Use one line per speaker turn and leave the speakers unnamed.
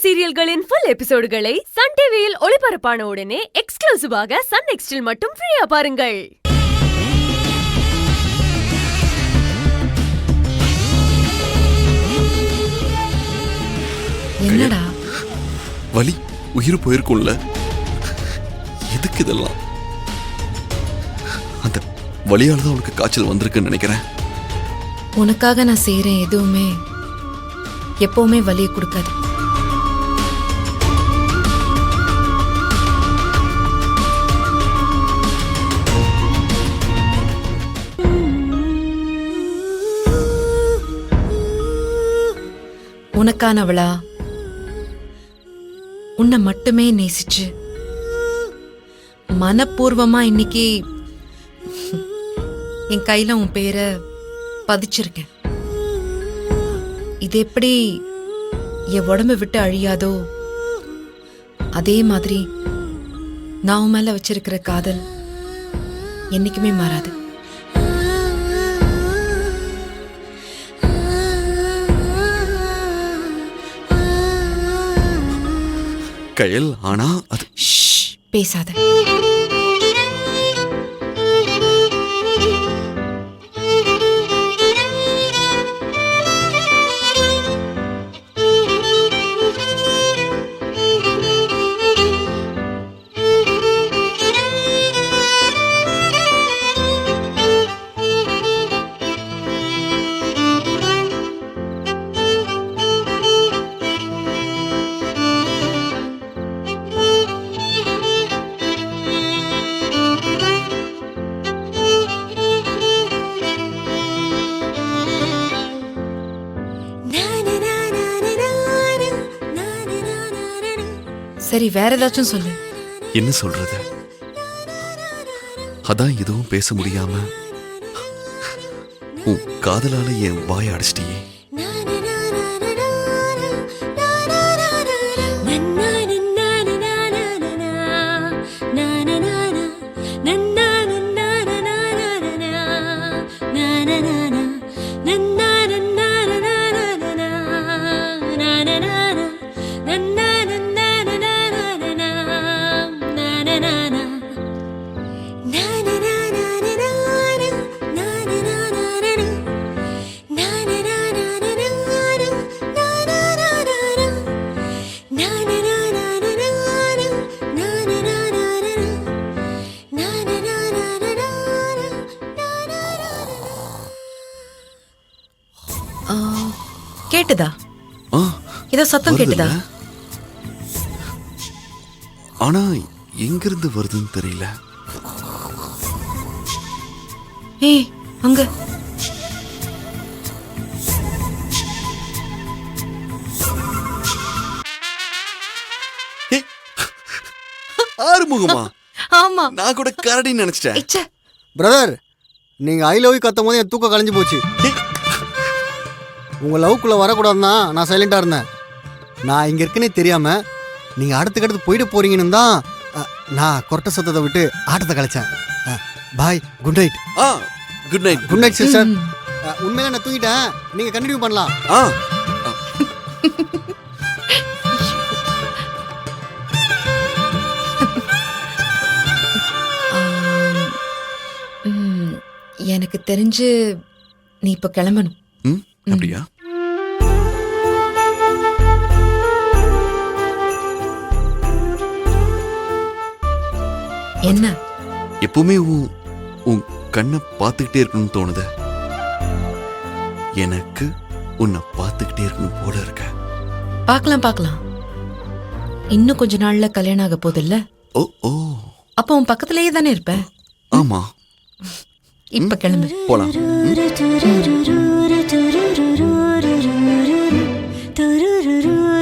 சீரியல்களின் full எபிசோடுகளை Sun டிவியில் ஒளிபரப்பான உடனே எக்ஸ்க்ளூசிவாக சன் நெக்ஸ்டில் மட்டும் ஃப்ரீயா பாருங்கள்.
என்னடா
வலி உயிர் போயிருக்கும்ல, எதுக்கு இதெல்லாம்? அந்த வலியால தான் உனக்கு காய்ச்சல் வந்திருக்குன்னு நினைக்கிறேன்.
உனக்காக நான் செய்யறேன் எதுவுமே எப்பவுமே வலியை கொடுக்காது. உனக்கானவளா உன்னை மட்டுமே நேசிச்சு மனப்பூர்வமா இன்னைக்கு என் கையில உன் பேரை பதிச்சிருக்கேன். இது எப்படி என் உடம்பை விட்டு அழியாதோ அதே மாதிரி நான் உன் மேல வச்சிருக்கிற காதல் என்னைக்குமே மாறாது.
கயல், ஆனா அது
பேசாத. சரி, வேற ஏதாச்சும் சொல்லு.
என்ன சொல்றது? அதான் எதுவும் பேச முடியாம உன் காதலால என் வாயை அடைச்சிட்டியே.
கேட்டுதா? இத சத்தம் கேட்டுதா?
ஆனா எங்கிருந்து வருதுன்னு தெரியல.
ஏய், அங்க
ஆறுமுகமா?
ஆமா,
நான் கூட கரடின்னு நினைச்சிட்டேன்.
பிரதர், நீங்க ஐ லவ் யூ கத்தும் போது என் தூக்கம் கலைஞ்சு போச்சு. உங்க லவ்க்குள்ள வரக்கூடாதுன்னா நான் சைலண்டா இருந்தேன். நான் இங்க இருக்குன்னே தெரியாம நீங்க அடுத்துக்கடுத்து போயிட்டு போறீங்கன்னு தான் நான் கொரட்ட சத்தத்தை விட்டு ஆட்டத்தை கலைச்சேன். Bye, good night.
Good night.
Good night sister. உண்மையில நான் தூங்கிட்டேன், நீங்க கண்டினியூ பண்ணலாம்.
எனக்கு தெரிஞ்சு நீ இப்ப கிளம்பணும்.
அப்படியா?
என்ன
எப்பவுமே உன் கண்ணை பார்த்துக்கிட்டே இருக்கணும்னு தோணுது. எனக்கு உன்னை பார்த்துக்கிட்டே இருக்கணும் போல இருக்க.
பார்க்கலாம். இன்னும் கொஞ்ச நாள்ல கல்யாணம் ஆக போதில்ல?
ஓ,
அப்ப உன் பக்கத்திலேயே தானே இருப்ப.
ஆமா.
இப்ப கிளம்பு,
போலாம்.
துருருரு